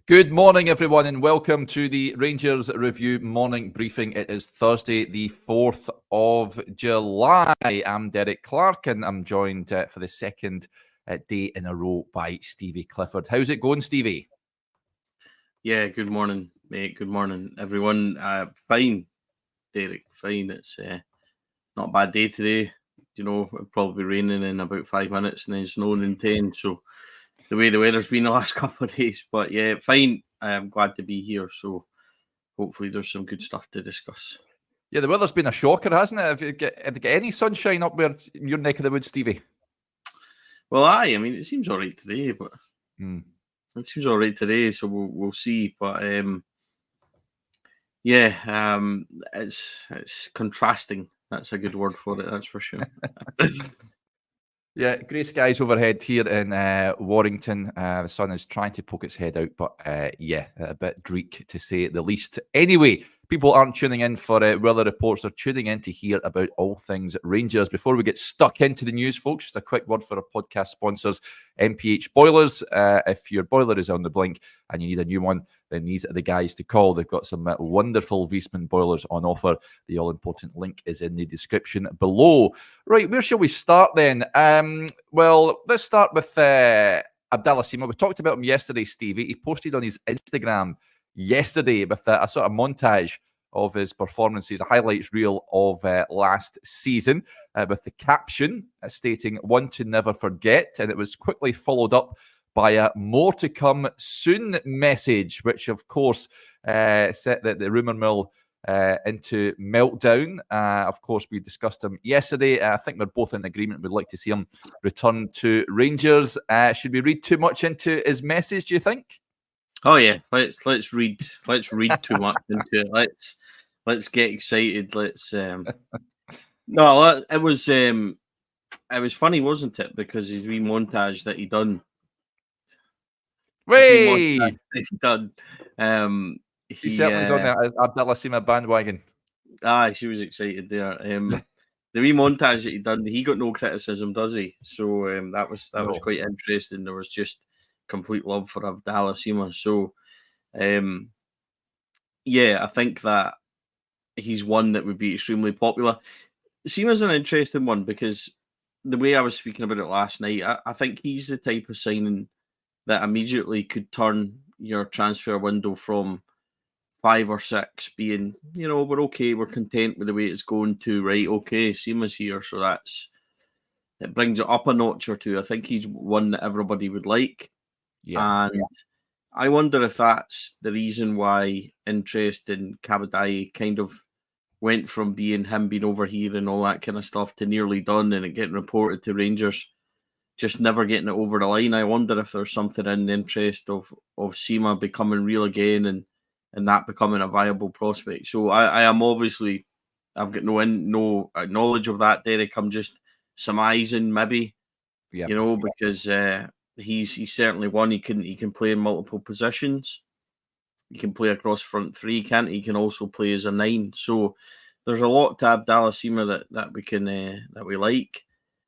Good morning, everyone, and welcome to the Rangers Review morning briefing. It is Thursday, the 4th of July. I'm Derek Clark, and I'm joined for the second day in a row by Stevie Clifford. How's it going, Stevie? Yeah, good morning, mate. Good morning, everyone. Fine, Derek. Fine. It's not a bad day today. You know, it'll probably be raining in about 5 minutes and then snowing in 10. So the way the weather's been the last couple of days. But yeah, fine. I'm glad to be here. So hopefully there's some good stuff to discuss. Yeah, the weather's been a shocker, hasn't it? Have you got any sunshine up where in your neck of the woods, Stevie? Well, I mean, it seems all right today, but it seems all right today. So we'll see. But it's contrasting. That's a good word for it. That's for sure. Yeah, grey skies overhead here in Warrington. The sun is trying to poke its head out, but a bit dreek to say the least. Anyway, people aren't tuning in for weather reports. They're tuning in to hear about all things Rangers. Before we get stuck into the news, folks, just a quick word for our podcast sponsors, MPH Boilers. If your boiler is on the blink and you need a new one, then these are the guys to call. They've got some wonderful Wiesmann boilers on offer. The all-important link is in the description below. Right, where shall we start then? Well, let's start with Abdallah Sima. We talked about him yesterday, Stevie. He posted on his Instagram yesterday with a sort of montage of his performances, a highlights reel of last season, with the caption stating, "One to never forget," and it was quickly followed up by a "more to come soon" message, which of course set the rumour mill into meltdown. Of course, we discussed him yesterday. I think we're both in agreement. We'd like to see him return to Rangers. Should we read too much into his message, do you think? Oh yeah, let's read too much into it. Let's get excited. No, it was funny, wasn't it? Because his wee montage that he done. Way he's done. He certainly's on the Abdallah Sima bandwagon. She was excited there. The wee montage that he done, he got no criticism, does he? So that was quite interesting. There was just complete love for Abdallah Sima. So I think that he's one that would be extremely popular. Sima's an interesting one because the way I was speaking about it last night, I think he's the type of signing that immediately could turn your transfer window from 5 or 6 being, we're okay, we're content with the way it's going, to right, okay, Sima's here, so it brings it up a notch or two. I think he's one that everybody would like. I wonder if that's the reason why interest in Kabadai kind of went from him being over here and all that kind of stuff to nearly done and it getting reported to Rangers, just never getting it over the line. I wonder if there's something in the interest of Sima becoming real again and that becoming a viable prospect. So I am obviously, I've got no knowledge of that, Derek. I'm just surmising maybe, because he's certainly one. He can play in multiple positions. He can play across front three, can't he? He can also play as a 9. So there's a lot to Abdallah Sima that we can that we like.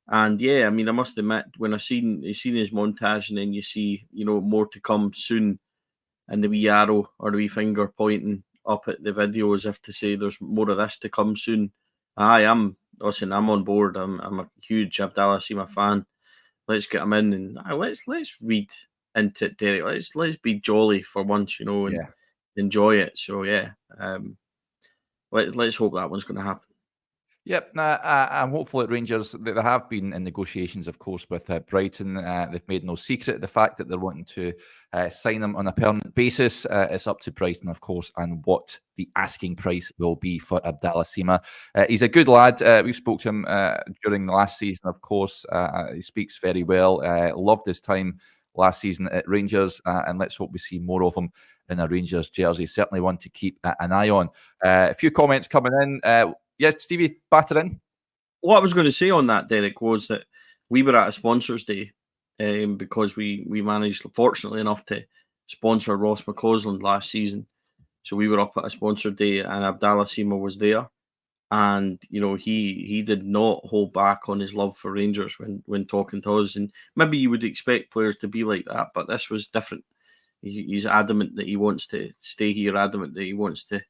And I mean, I must admit, when I seen his montage, and then you see, more to come soon, and the wee arrow or the wee finger pointing up at the video as if to say there's more of this to come soon. I'm on board. I'm a huge Abdallah Sima fan. Let's get him in and let's read into it, Derek. Let's be jolly for once, and enjoy it. So let's hope that one's going to happen. Yep, I'm hopeful at Rangers. They have been in negotiations, of course, with Brighton. They've made no secret the fact that they're wanting to sign him on a permanent basis. It's up to Brighton, of course, and what the asking price will be for Abdallah Sima. He's a good lad. We spoke to him during the last season, of course. He speaks very well. Loved his time last season at Rangers, and let's hope we see more of him in a Rangers jersey. Certainly one to keep an eye on. A few comments coming in. Yeah, Stevie, batter in. What I was going to say on that, Derek, was that we were at a sponsors day because we managed, fortunately enough, to sponsor Ross McCausland last season. So we were up at a sponsor day and Abdallah Sima was there. And, he did not hold back on his love for Rangers when talking to us. And maybe you would expect players to be like that, but this was different. He's adamant that he wants to stay here, adamant that he wants to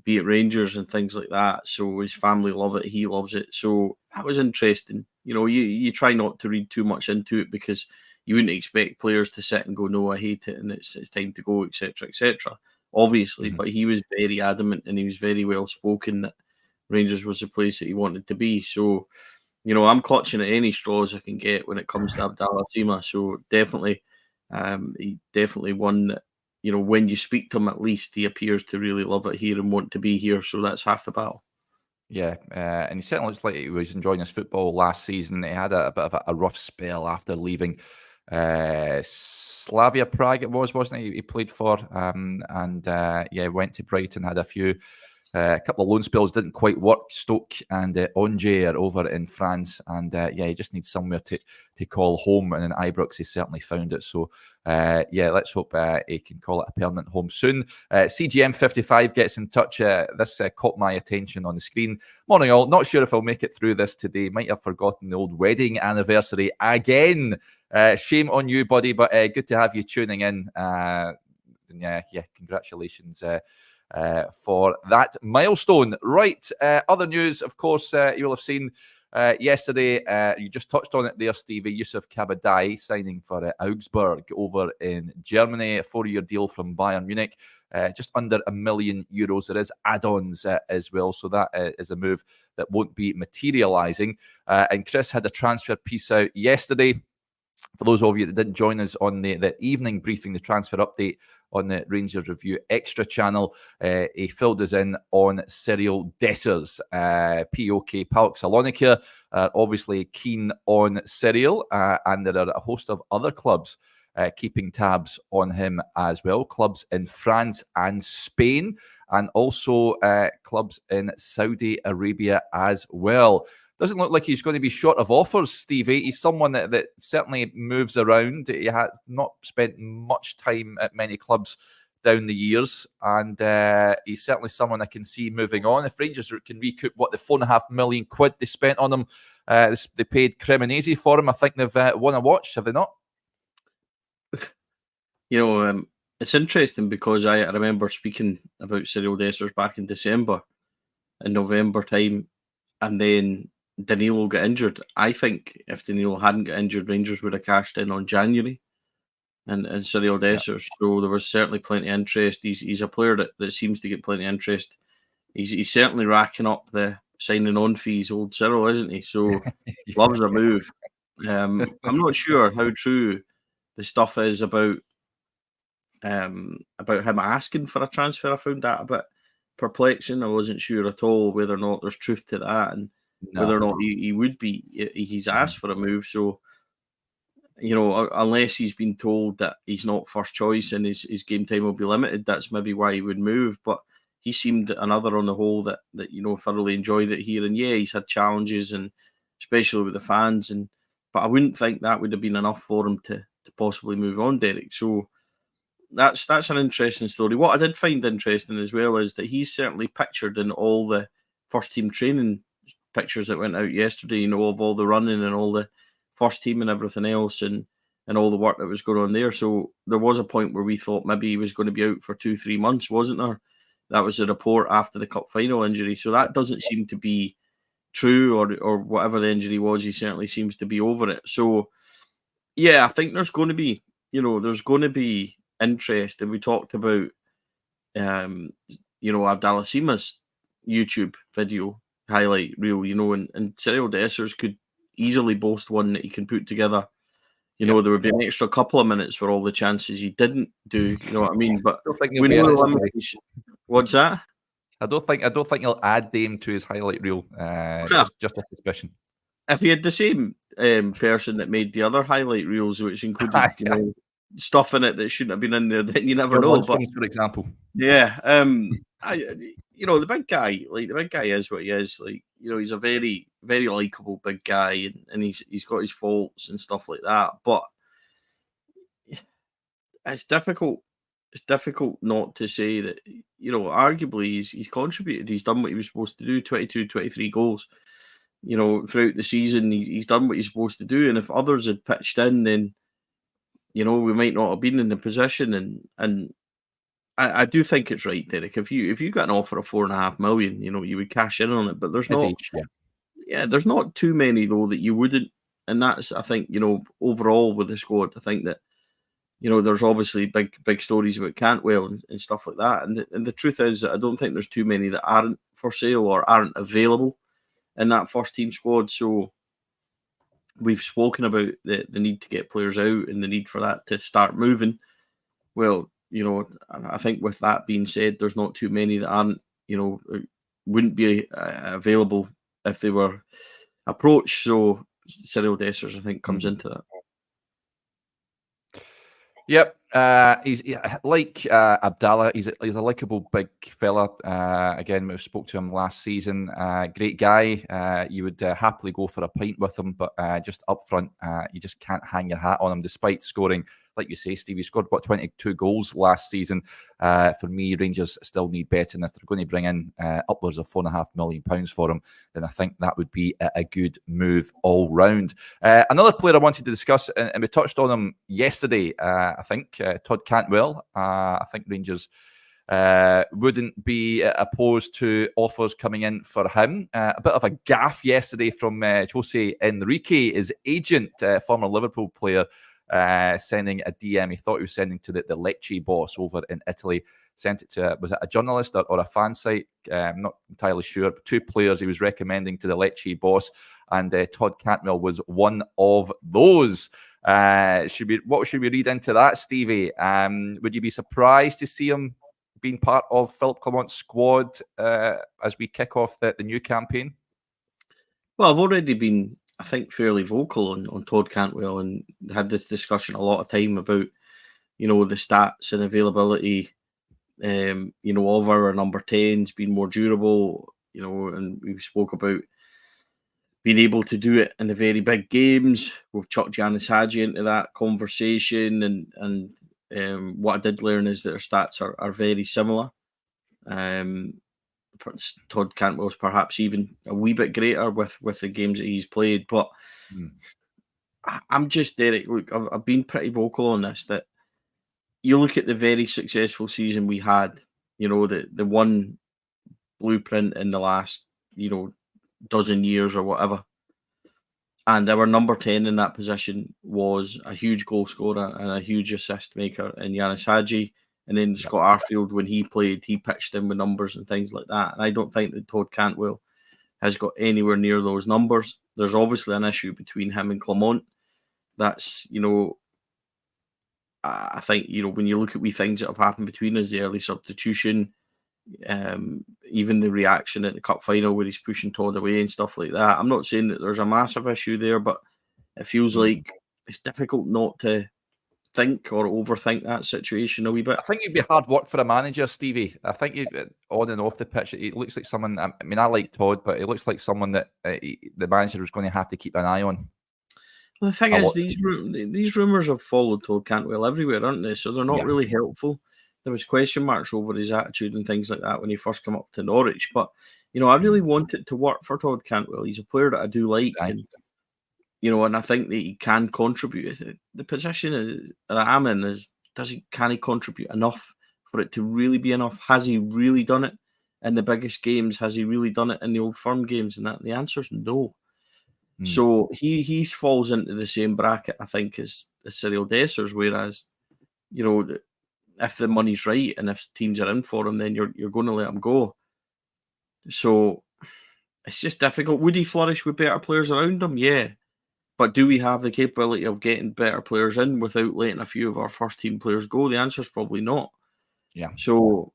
be at Rangers and things like that. So his family love it, he loves it. So that was interesting. You try not to read too much into it, because you wouldn't expect players to sit and go, no, I hate it and it's time to go, etc., etc. Obviously, but he was very adamant and he was very well spoken that Rangers was the place that he wanted to be. So, I'm clutching at any straws I can get when it comes to Abdallah Sima. So definitely, he definitely one that, when you speak to him, at least he appears to really love it here and want to be here. So that's half the battle. Yeah, and he certainly looks like he was enjoying his football last season. He had a bit of a rough spell after leaving Slavia Prague, it wasn't it? He played for, and went to Brighton, had a couple of loan spells, didn't quite work. Stoke and Angers are over in France, and he just needs somewhere to call home. And in Ibrox, he certainly found it. So, let's hope he can call it a permanent home soon. CGM55 gets in touch. This caught my attention on the screen. Morning all. Not sure if I'll make it through this today. Might have forgotten the old wedding anniversary again. Shame on you, buddy, but good to have you tuning in. Congratulations for that milestone. Right, other news, of course, you will have seen yesterday, you just touched on it there, Stevie, Yusuf Kabadai signing for Augsburg over in Germany, a 4-year deal from Bayern Munich, just under €1 million. There is add-ons as well, so that is a move that won't be materialising. And Chris had a transfer piece out yesterday. For those of you that didn't join us on the evening briefing, the transfer update on the Rangers Review Extra channel, he filled us in on Cyril Dessers. POK PAOK Salonika are obviously keen on Cyril, and there are a host of other clubs keeping tabs on him as well. Clubs in France and Spain, and also clubs in Saudi Arabia as well. Doesn't look like he's going to be short of offers, Stevie. He's someone that certainly moves around. He has not spent much time at many clubs down the years, and he's certainly someone I can see moving on. If Rangers can recoup what the £4.5 million they spent on him, they paid Cremonese for him. I think they've won a watch, have they not? It's interesting because I remember speaking about Cyril Dessers back in December and November time, and then Danilo got injured. I think if Danilo hadn't got injured, Rangers would have cashed in on January and Cyril Dessers. So there was certainly plenty of interest. He's a player that seems to get plenty of interest. He's certainly racking up the signing on fees, old Cyril, isn't he? So loves a move. I'm not sure how true the stuff is about him asking for a transfer. I found that a bit perplexing. I wasn't sure at all whether or not there's truth to that, and whether or not he would be. He's asked for a move, so unless he's been told that he's not first choice and his game time will be limited, that's maybe why he would move. But he seemed another on the whole that thoroughly enjoyed it here. And he's had challenges, and especially with the fans, but I wouldn't think that would have been enough for him to possibly move on, Derek. So that's an interesting story. What I did find interesting as well is that he's certainly pictured in all the first team training pictures that went out yesterday, of all the running and all the first team and everything else, and all the work that was going on there. So there was a point where we thought maybe he was going to be out for 2-3 months, wasn't there? That was the report after the cup final injury. So that doesn't seem to be true, or whatever the injury was, he certainly seems to be over it. So I think there's going to be interest. And we talked about Abdallah Sima's YouTube video highlight reel, and Cyril Dessers could easily boast one that he can put together. There would be an extra couple of minutes for all the chances he didn't do. You know what I mean? But we know the limitation. What's that? I don't think he'll add Dame to his highlight reel. Just a suspicion. If he had the same person that made the other highlight reels, which included stuff in it that shouldn't have been in there, then you never know. But, for example, the big guy, the big guy is what he is. He's a very, very likable big guy, and he's got his faults and stuff like that. But it's difficult. It's difficult not to say that, arguably he's contributed. He's done what he was supposed to do, 22, 23 goals. Throughout the season, he's done what he's supposed to do. And if others had pitched in, then, we might not have been in the position, and I do think it's right, Derek. If you got an offer of 4.5 million, you would cash in on it. But there's It's not, each, yeah. yeah, there's not too many though that you wouldn't. And that's, I think, overall with the squad, I think that there's obviously big stories about Cantwell and stuff like that. And the truth is that I don't think there's too many that aren't for sale or aren't available in that first team squad. So we've spoken about the need to get players out and the need for that to start moving. Well, I think with that being said, there's not too many that aren't, wouldn't be available if they were approached. So Cyril Dessers, I think, comes into that. Yep, he's like Abdallah. He's a likable big fella. Again, we spoke to him last season. Great guy. You would happily go for a pint with him, but just up front, you just can't hang your hat on him, despite scoring, like you say, Stevie scored 22 goals last season. For me, Rangers still need better, and if they're going to bring in upwards of £4.5 million for him, then I think that would be a good move all round. Another player I wanted to discuss, and we touched on him yesterday, I think, Todd Cantwell. I think Rangers wouldn't be opposed to offers coming in for him. A bit of a gaffe yesterday from Jose Enrique, his agent, former Liverpool player, sending a DM. He thought he was sending to the Lecce boss over in Italy. Sent it to, was it a journalist or a fan site? I'm not entirely sure. But 2 players he was recommending to the Lecce boss, and Todd Cantwell was one of those. What should we read into that, Stevie? Would you be surprised to see him being part of Philippe Clement's squad as we kick off the new campaign? Well, I've already been, I think, fairly vocal on Todd Cantwell, and had this discussion a lot of time about, the stats and availability, of our number 10s being more durable, and we spoke about being able to do it in the very big games. We've chucked Giannis Hadji into that conversation, and what I did learn is that our stats are very similar. Todd Cantwell's perhaps even a wee bit greater with the games that he's played, but I'm just, Derek, look, I've been pretty vocal on this, that you look at the very successful season we had, the one blueprint in the last, dozen years or whatever, and our number 10 in that position was a huge goal scorer and a huge assist maker in Giannis Hadji. And then Scott Arfield, when he played, he pitched in with numbers and things like that. And I don't think that Todd Cantwell has got anywhere near those numbers. There's obviously an issue between him and Clement. That's, I think, when you look at things that have happened between us, the early substitution, even the reaction at the cup final where he's pushing Todd away and stuff like that. I'm not saying that there's a massive issue there, but it feels like it's difficult not to think or overthink that situation a wee bit. I think it'd be hard work for a manager, Stevie. I think on and off the pitch, it looks like someone. I mean, I like Todd, but it looks like someone that the manager is going to have to keep an eye on. Well, the thing is, these rumours have followed Todd Cantwell everywhere, aren't they? So they're not really helpful. There was question marks over his attitude and things like that when he first came up to Norwich. But, I really want it to work for Todd Cantwell. He's a player that I do like. And, and I think that he can contribute. The position that I'm in is, can he contribute enough for it to really be enough? Has he really done it in the biggest games? Has he really done it in the Old Firm games? And the answer is no. So he falls into the same bracket, I think, as Cyril Dessers, whereas, if the money's right and if teams are in for him, then you're going to let him go. So it's just difficult. Would he flourish with better players around him? Yeah. But do we have the capability of getting better players in without letting a few of our first team players go? The answer is probably not. Yeah. So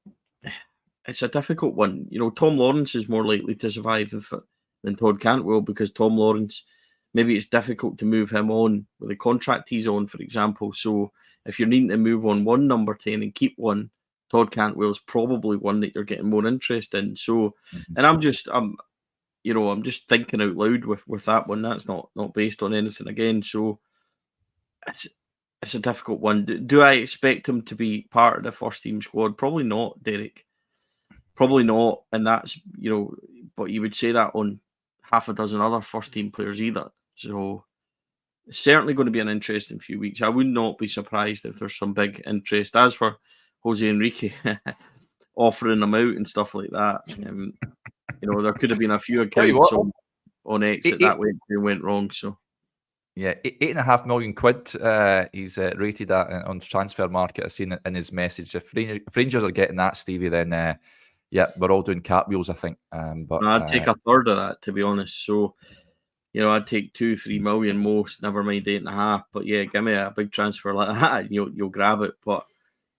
it's a difficult one. Tom Lawrence is more likely to survive than Todd Cantwell, because Tom Lawrence, maybe it's difficult to move him on with the contract he's on, for example. So if you're needing to move on one number 10 and keep one, Todd Cantwell's probably one that you're getting more interest in. So, and I'm just thinking out loud with that one. That's not based on anything again. So it's a difficult one. Do I expect him to be part of the first team squad? Probably not, Derek. Probably not. And that's, but you would say that on half a dozen other first team players either. So It's certainly going to be an interesting few weeks. I would not be surprised if there's some big interest. As for Jose Enrique offering them out and stuff like that, there could have been a few Tell you accounts what, on eight, exit eight, that went wrong. So yeah, £8.5 million quid. He's rated that on the transfer market. I've seen it in his message. If Rangers are getting that, Stevie, then yeah, we're all doing cartwheels, I think. But I'd take a third of that, to be honest. So I'd take 2-3 million most, never mind 8.5. But yeah, give me a big transfer like that, and you'll grab it. But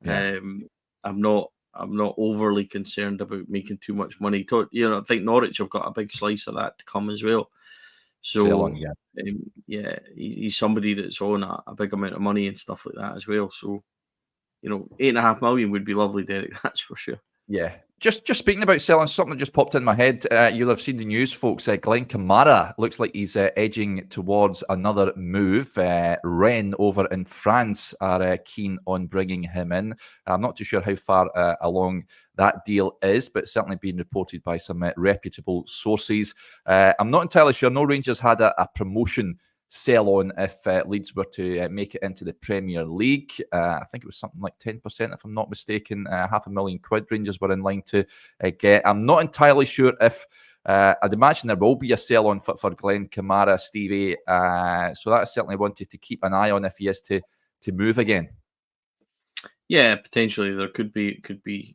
yeah, I'm not overly concerned about making too much money. I think Norwich have got a big slice of that to come as well. So on, yeah. yeah, he's somebody that's on a big amount of money and stuff like that as well. So 8.5 million would be lovely, Derek. That's for sure. Yeah. Just speaking about selling, something just popped in my head. You'll have seen the news, folks. Glenn Kamara looks like he's edging towards another move. Rennes over in France are keen on bringing him in. I'm not too sure how far along that deal is, but certainly being reported by some reputable sources. I'm not entirely sure. No Rangers had a promotion sell on if Leeds were to make it into the Premier League. I think it was something like 10%, if I'm not mistaken. £500,000 Rangers were in line to get. I'm not entirely sure if I'd imagine there will be a sell on for Glenn Kamara, Stevie. So that's certainly wanted to keep an eye on if he is to move again. Yeah, potentially there could be. It could be,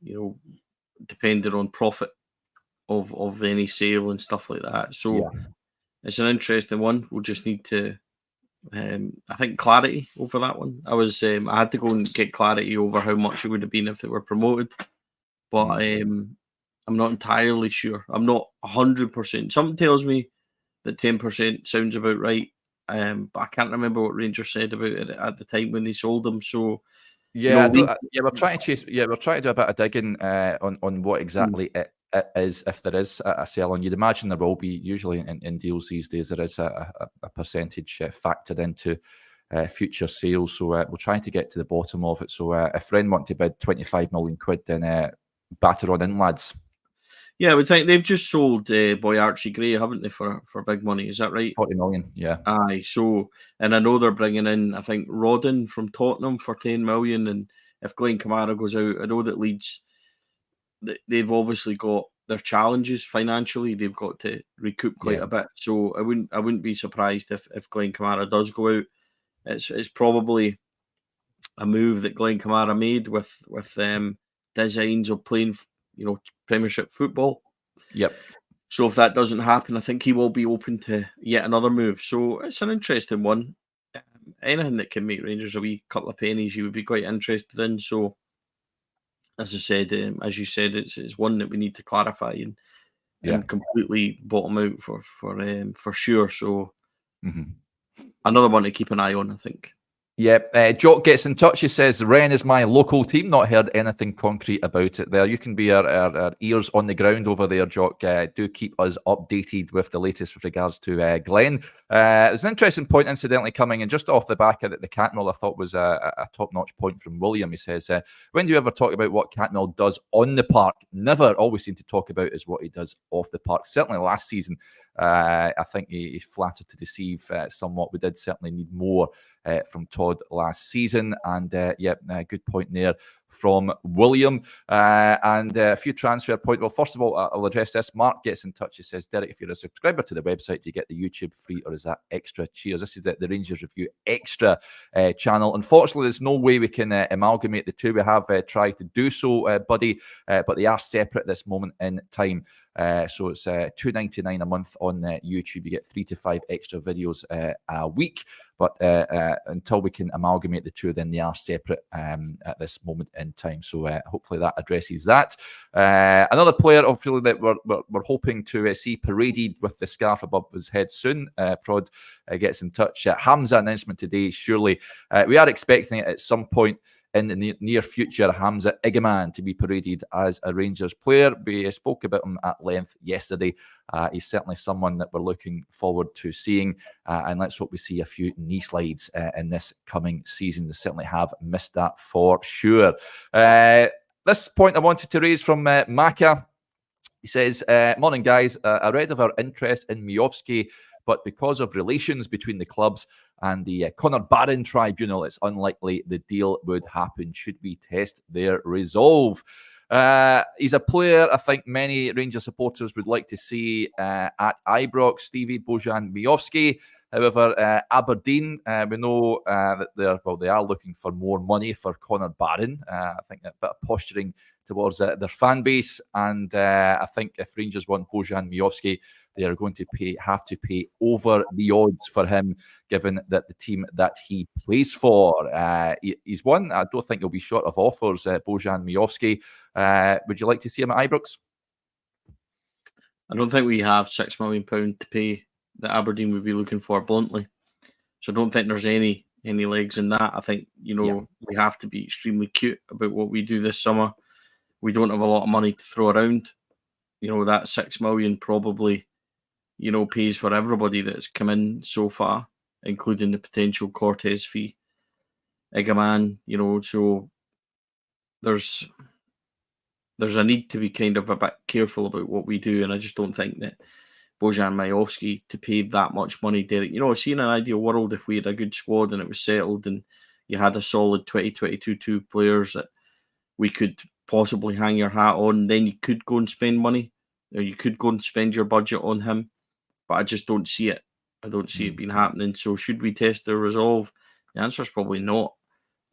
depending on profit of any sale and stuff like that. So. Yeah. It's an interesting one. We'll just need to, I think, clarity over that one. I had to go and get clarity over how much it would have been if they were promoted, but I'm not entirely sure. I'm not 100%. Something tells me that 10% sounds about right, but I can't remember what Rangers said about it at the time when they sold them. So yeah, we're trying to chase. Yeah, we're trying to do a bit of digging on what exactly it is, if there is a sell on. You'd imagine there will be. Usually in deals these days, there is a percentage factored into future sales. So we're trying to get to the bottom of it. So if Rennes want to bid £25 million, then batter on in, lads. Yeah, we think they've just sold boy Archie Gray, haven't they, for big money? Is that right? 40 million, yeah. Aye, so, and I know they're bringing in, I think, Rodden from Tottenham for 10 million. And if Glenn Kamara goes out, I know that Leeds, they've obviously got their challenges financially. They've got to recoup quite a bit. So I wouldn't be surprised if Glenn Kamara does go out. It's probably a move that Glenn Kamara made with designs of playing, Premiership football. Yep. So if that doesn't happen, I think he will be open to yet another move. So it's an interesting one. Anything that can make Rangers a wee couple of pennies, you would be quite interested in. So, as I said, as you said, it's one that we need to clarify and completely bottom out for sure. So, another one to keep an eye on, I think. Yeah, Jock gets in touch. He says, Rennes is my local team. Not heard anything concrete about it there. You can be our ears on the ground over there, Jock. Do keep us updated with the latest with regards to Glenn. There's an interesting point, incidentally, coming in just off the back of the Cantwell, I thought was a top-notch point from William. He says, when do you ever talk about what Cantwell does on the park? Never. Always seem to talk about is what he does off the park. Certainly last season, I think he flattered to deceive somewhat. We did certainly need more from Todd last season. And good point there from William. And a few transfer points. Well, first of all, I'll address this. Mark gets in touch. He says, Derek, if you're a subscriber to the website, do you get the YouTube free or is that extra? Cheers. This is the Rangers Review Extra channel. Unfortunately, there's no way we can amalgamate the two. We have tried to do so, buddy, but they are separate at this moment in time. So it's $2.99 a month on YouTube. You get 3 to 5 extra videos a week. But until we can amalgamate the two, then they are separate at this moment in time. So hopefully that addresses that. Another player, obviously, that we're hoping to see paraded with the scarf above his head soon. Prod gets in touch. Hamza announcement today, surely. We are expecting it at some point in the near future, Hamza Igaman to be paraded as a Rangers player. We spoke about him at length yesterday. He's certainly someone that we're looking forward to seeing, and let's hope we see a few knee slides in this coming season. They certainly have missed that for sure. This point I wanted to raise from Maka. He says, morning guys, I read of our interest in Miovski, but because of relations between the clubs, and the Conor Barron tribunal, it's unlikely the deal would happen should we test their resolve. He's a player I think many Rangers supporters would like to see at Ibrox, Stevie, Bojan Miovski. However, Aberdeen, we know that they are looking for more money for Conor Barron. I think a bit of posturing towards their fan base, and I think if Rangers want Bojan Miovski, they are going to have to pay over the odds for him, given that the team that he plays for. He's one. I don't think he'll be short of offers. Bojan Miovski. Would you like to see him at Ibrox? I don't think we have £6 million to pay that Aberdeen would be looking for, bluntly. So I don't think there's any legs in that. I think, we have to be extremely cute about what we do this summer. We don't have a lot of money to throw around. That $6 million probably, pays for everybody that's come in so far, including the potential Cortez fee. Igaman, so there's a need to be kind of a bit careful about what we do, and I just don't think that Bojan Miovski to pay that much money, Derek. See, in an ideal world, if we had a good squad and it was settled and you had a solid 2022 players that we could possibly hang your hat on, then you could go and spend money, or you could go and spend your budget on him. But I just don't see it. I don't see it being happening. So should we test their resolve? The answer is probably not.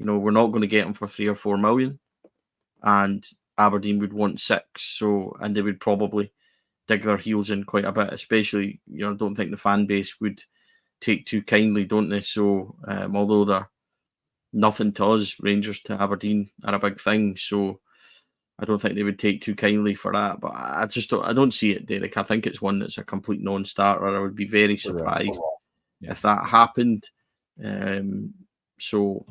We're not going to get him for 3 or 4 million, and Aberdeen would want 6. So, and they would probably dig their heels in quite a bit, especially, I don't think the fan base would take too kindly, don't they? So, although they're nothing to us, Rangers to Aberdeen are a big thing. So, I don't think they would take too kindly for that. But I don't see it, Derek. I think it's one that's a complete non-starter. I would be very surprised if that happened. So,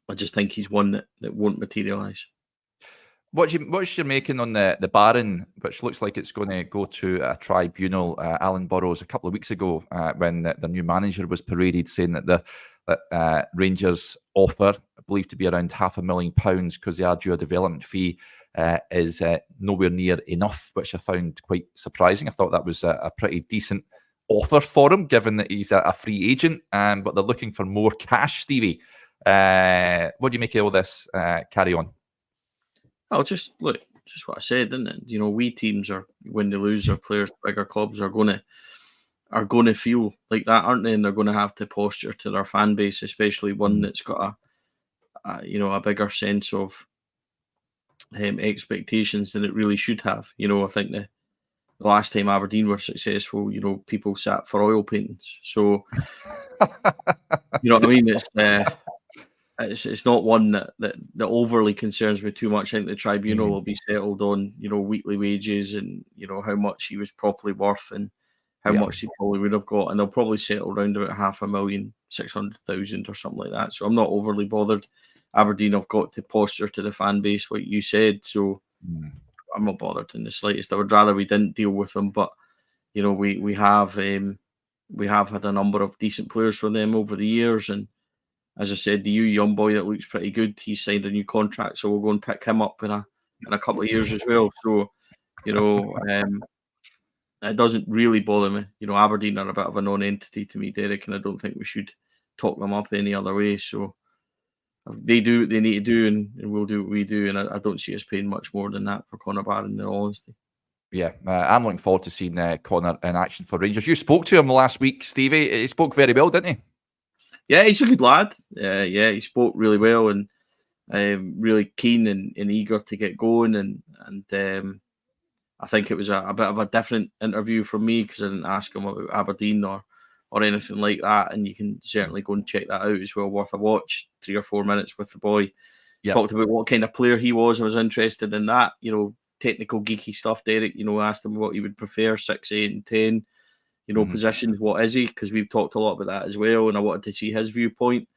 I just think he's one that won't materialise. What's your making on the Barron, which looks like it's going to go to a tribunal? Alan Burrows a couple of weeks ago, when the new manager was paraded, saying that the Rangers offer, believed to be around £500,000 because they are due a development fee, is nowhere near enough, which I found quite surprising. I thought that was a pretty decent offer for him, given that he's a free agent, but they're looking for more cash, Stevie. What do you make of all this? Carry on. Oh, just what I said, isn't it? We teams are, when they lose their players, bigger clubs are going to feel like that, aren't they? And they're going to have to posture to their fan base, especially one that's got a bigger sense of expectations than it really should have. I think the last time Aberdeen were successful, people sat for oil paintings. So, you know what I mean? It's not one that overly concerns me too much. I think the tribunal will be settled on, weekly wages and, how much he was properly worth and how much he probably would have got. And they'll probably settle around about 500,000, 600,000 or something like that. So I'm not overly bothered. Aberdeen have got to posture to the fan base, like you said. So I'm not bothered in the slightest. I would rather we didn't deal with them. But, we have had a number of decent players for them over the years. And as I said, the young boy that looks pretty good, he signed a new contract, so we'll go and pick him up in a couple of years as well. So, it doesn't really bother me. Aberdeen are a bit of a non-entity to me, Derek, and I don't think we should talk them up any other way. So, they do what they need to do, and we'll do what we do, and I don't see us paying much more than that for Conor Barron, in all honesty. Yeah, I'm looking forward to seeing Conor in action for Rangers. You spoke to him last week, Stevie. He spoke very well, didn't he? Yeah, he's a good lad. He spoke really well and really keen and eager to get going. And I think it was a bit of a different interview from me because I didn't ask him about Aberdeen or anything like that. And you can certainly go and check that out as well. Worth a watch. 3 or 4 minutes with the boy. Yep. Talked about what kind of player he was. I was interested in that. Technical geeky stuff. Derek. Asked him what he would prefer, 6, 8, and 10. Positions, what is he? Because we've talked a lot about that as well, and I wanted to see his viewpoint.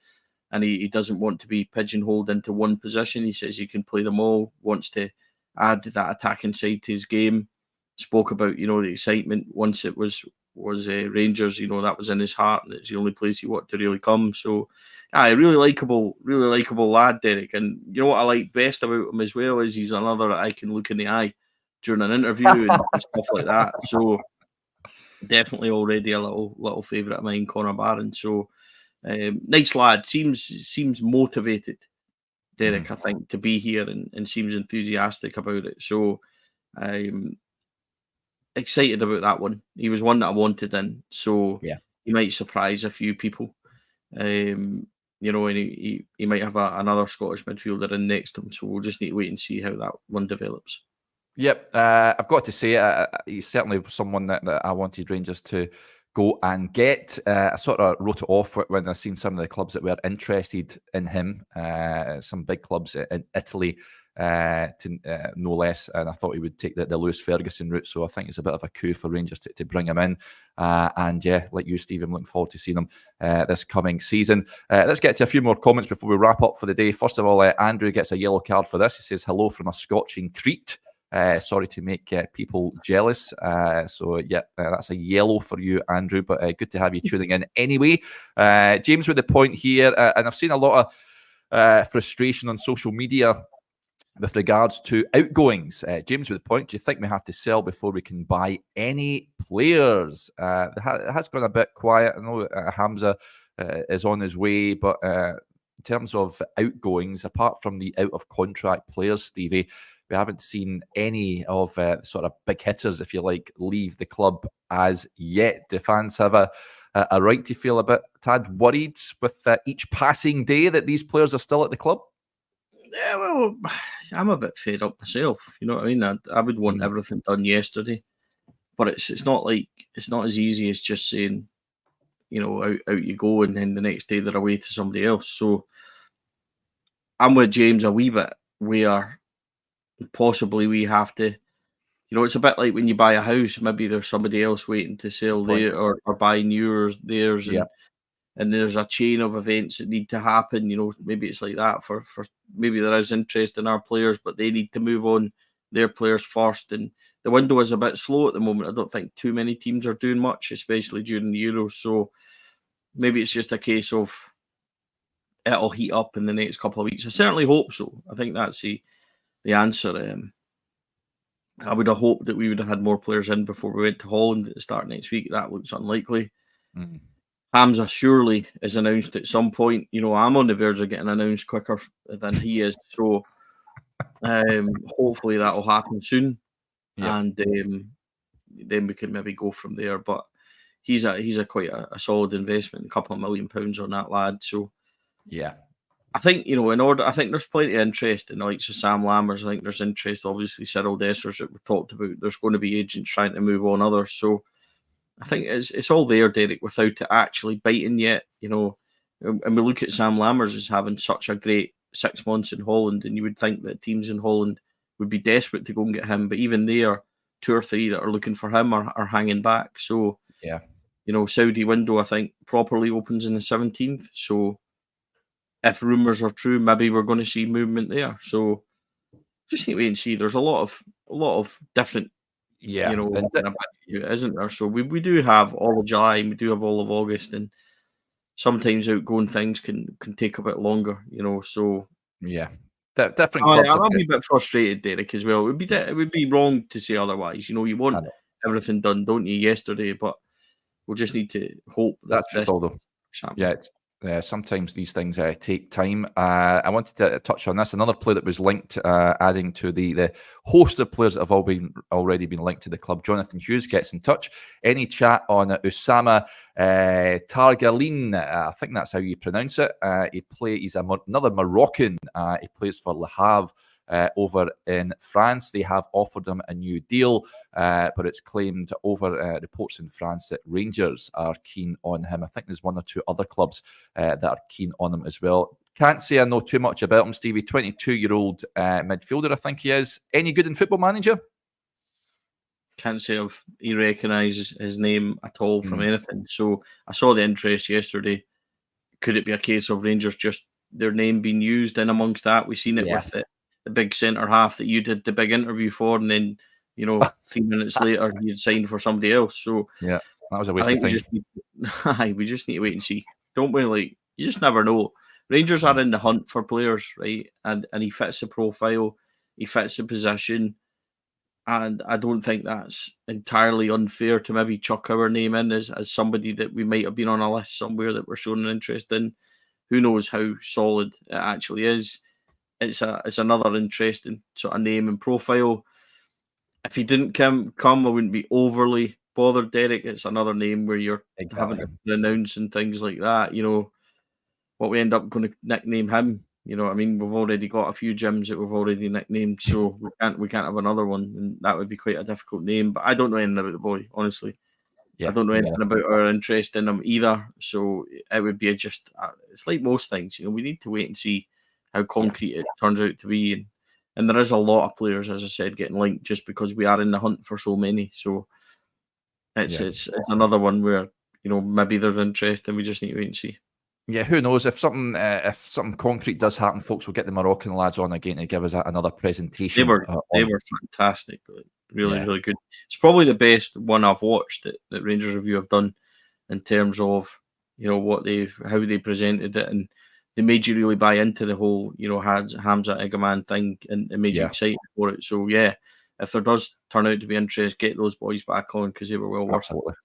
And he doesn't want to be pigeonholed into one position. He says he can play them all, wants to add that attacking side to his game. Spoke about, the excitement once it was Rangers, that was in his heart, and it's the only place he wanted to really come. So, really likable lad, Derek. And what I like best about him as well is he's another that I can look in the eye during an interview and stuff like that. So, definitely already a little favourite of mine, Connor Barron. So nice lad, seems motivated, Derek, I think, to be here and seems enthusiastic about it. So I'm excited about that one. He was one that I wanted in, so Yeah. he might surprise a few people. And he might have another Scottish midfielder in next to him. So we'll just need to wait and see how that one develops. Yep, I've got to say, he's certainly someone that I wanted Rangers to go and get. I sort of wrote it off when I seen some of the clubs that were interested in him, some big clubs in Italy, no less, and I thought he would take the Lewis Ferguson route, so I think it's a bit of a coup for Rangers to bring him in. And yeah, like you, Steve, I'm looking forward to seeing him this coming season. Let's get to a few more comments before we wrap up for the day. First of all, Andrew gets a yellow card for this. He says, hello from a Scotch in Crete. Sorry to make people jealous. So, yeah, that's a yellow for you, Andrew, but good to have you tuning in anyway. James with the point here, and I've seen a lot of frustration on social media with regards to outgoings. James with the point, do you think we have to sell before we can buy any players? It has gone a bit quiet. I know Hamza is on his way, but in terms of outgoings, apart from the out-of-contract players, Stevie, we haven't seen any of sort of big hitters, if you like, leave the club as yet. Do fans have a right to feel a bit, tad worried with each passing day that these players are still at the club? Yeah, well, I'm a bit fed up myself. You know what I mean? I would want everything done yesterday, but it's not as easy as just saying, out you go, and then the next day they're away to somebody else. So I'm with James a wee bit where possibly we have to, it's a bit like when you buy a house, maybe there's somebody else waiting to sell there or buying theirs, and there's a chain of events that need to happen. Maybe it's like that for maybe there is interest in our players, but they need to move on their players first. And the window is a bit slow at the moment. I don't think too many teams are doing much, especially during the Euros. So maybe it's just a case of it'll heat up in the next couple of weeks. I certainly hope so. I think that's the answer. I would have hoped that we would have had more players in before we went to Holland at the start of next week. That looks unlikely. Hamza surely is announced at some point. I'm on the verge of getting announced quicker than he is. So hopefully that will happen soon. And then we can maybe go from there. But he's a quite a solid investment, a couple of £1 million on that lad. So yeah. I think, I think there's plenty of interest in the likes of Sam Lammers. I think there's interest, obviously, Cyril Dessers that we talked about. There's going to be agents trying to move on others. So I think it's all there, Derek, without it actually biting yet, And we look at Sam Lammers as having such a great 6 months in Holland, and you would think that teams in Holland would be desperate to go and get him. But even there, 2 or 3 that are looking for him are hanging back. So, Saudi window, I think, properly opens in the 17th. So if rumours are true, maybe we're going to see movement there. So just need to wait and see. There's a lot of different, isn't there? So we do have all of July and we do have all of August, and sometimes outgoing things can take a bit longer, So different clubs. I'll be a bit frustrated, Derek, as well. It would be wrong to say otherwise. You want everything done, don't you? Yesterday, but we'll just need to hope that's football, though. Yeah. Sometimes these things take time. I wanted to touch on this. Another player that was linked, adding to the host of players that have already been linked to the club. Jonathan Hughes gets in touch. Any chat on Usama Targalin? I think that's how you pronounce it. He's another Moroccan. He plays for Le Havre over in France. They have offered him a new deal, but it's claimed over reports in France that Rangers are keen on him. I think there's 1 or 2 other clubs that are keen on him as well. Can't say I know too much about him, Stevie. 22-year-old midfielder, I think he is. Any good in Football Manager? Can't say he recognises his name at all from anything. So I saw the interest yesterday. Could it be a case of Rangers just their name being used in amongst that? We've seen it with it. The big centre half that you did the big interview for, and then 3 minutes later you'd signed for somebody else. So that was a waste of time. We just need to wait and see, don't we? Like, you just never know. Rangers are in the hunt for players, right? And he fits the profile, he fits the position. And I don't think that's entirely unfair to maybe chuck our name in as somebody that we might have been on a list somewhere that we're showing an interest in. Who knows how solid it actually is? It's another interesting sort of name and profile. If he didn't come, I wouldn't be overly bothered, Derek. It's another name where you're having to pronounce and things like that. You know, what we end up going to nickname him. You know what I mean? We've already got a few gyms that we've already nicknamed, so we can't have another one, and that would be quite a difficult name. But I don't know anything about the boy, honestly. I don't know anything about our interest in him either. So it would be just it's like most things, you know. We need to wait and see how concrete it turns out to be, and there is a lot of players, as I said, getting linked just because we are in the hunt for so many. So it's another one where, you know, maybe there's interest, and we just need to wait and see. Yeah, who knows? If something concrete does happen, folks, we'll get the Moroccan lads on again to give us another presentation. They were fantastic, really good. It's probably the best one I've watched that Rangers Review have done in terms of, you know, how they presented it, and they made you really buy into the whole, you know, Hamza Egaman thing, and it made you excited for it. So yeah, if there does turn out to be interest, get those boys back on because they were well worth it.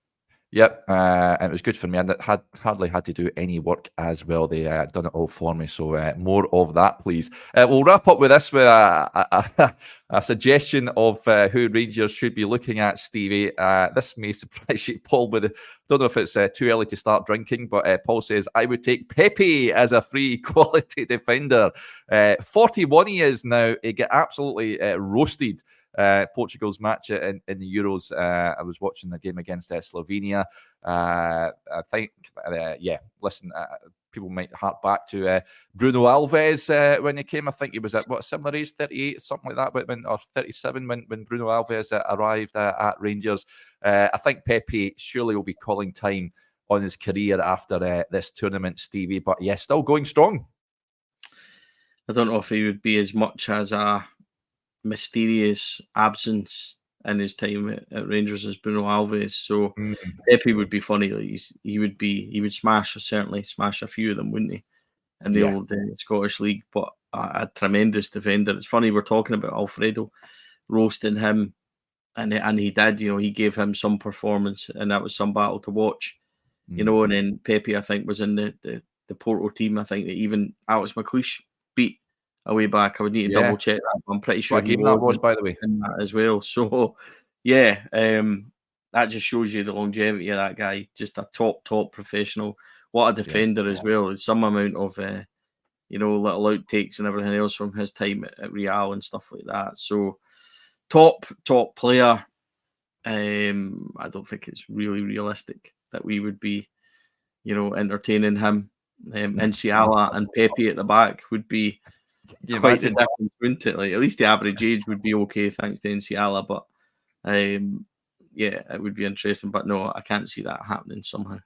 Yep, and it was good for me. And had hardly had to do any work as well. They done it all for me. So more of that, please. We'll wrap up with this with a suggestion of who Rangers should be looking at, Stevie. This may surprise you, Paul, but don't know if it's too early to start drinking. But Paul says, I would take Pepe as a free quality defender. 41 he is now. He get absolutely roasted. Portugal's match in the Euros. I was watching the game against Slovenia. I think, listen, people might hark back to Bruno Alves when he came. I think he was at what, similar age, 38, something like that, or 37 when Bruno Alves arrived at Rangers. I think Pepe surely will be calling time on his career after this tournament, Stevie. But yeah, still going strong. I don't know if he would be as much as a mysterious absence in his time at Rangers as Bruno Alves. So Pepe would be funny. Like he would certainly smash a few of them, wouldn't he? In the old Scottish League, but a tremendous defender. It's funny we're talking about Alfredo roasting him, and he did. You know, he gave him some performance, and that was some battle to watch. You know, and then Pepe, I think, was in the Porto team. I think that even Alex McLeish beat a way back. I would need to double check that. I'm pretty sure he was, by the way, in that as well. So yeah, that just shows you the longevity of that guy. Just a top professional. What a defender as well. There's some amount of little outtakes and everything else from his time at Real and stuff like that. So top player. I don't think it's really realistic that we would be, entertaining him. Enciala and Pepe at the back would be quite the difference, wouldn't it? Like, at least the average age would be okay thanks to Enciala, but it would be interesting. But no, I can't see that happening somehow.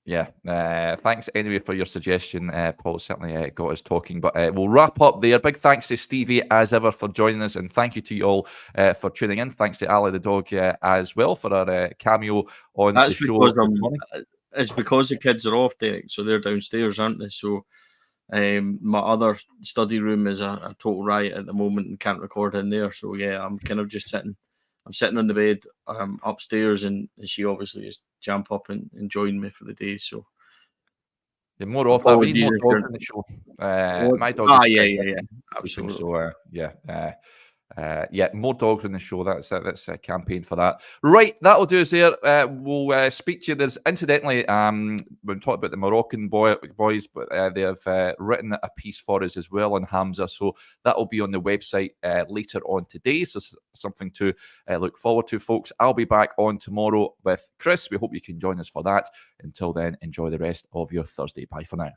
Yeah, thanks anyway for your suggestion, Paul. Certainly got us talking, but we'll wrap up there. Big thanks to Stevie as ever for joining us, and thank you to you all for tuning in. Thanks to Ali the dog as well for our cameo on the show. It's because the kids are off, Derek, so they're downstairs, aren't they? So my other study room is a total riot at the moment and can't record in there. So yeah, I'm kind of just sitting. I'm sitting on the bed upstairs, and she obviously is jump up and join me for the day. So more of that. We need more dogs in the show. My dog is absolutely. So more dogs in the show. That's a campaign for that. Right, that'll do us there. We'll speak to you. There's incidentally, we're talking about the Moroccan boys, but they have written a piece for us as well on Hamza. So that'll be on the website later on today. So something to look forward to, folks. I'll be back on tomorrow with Chris. We hope you can join us for that. Until then, enjoy the rest of your Thursday. Bye for now.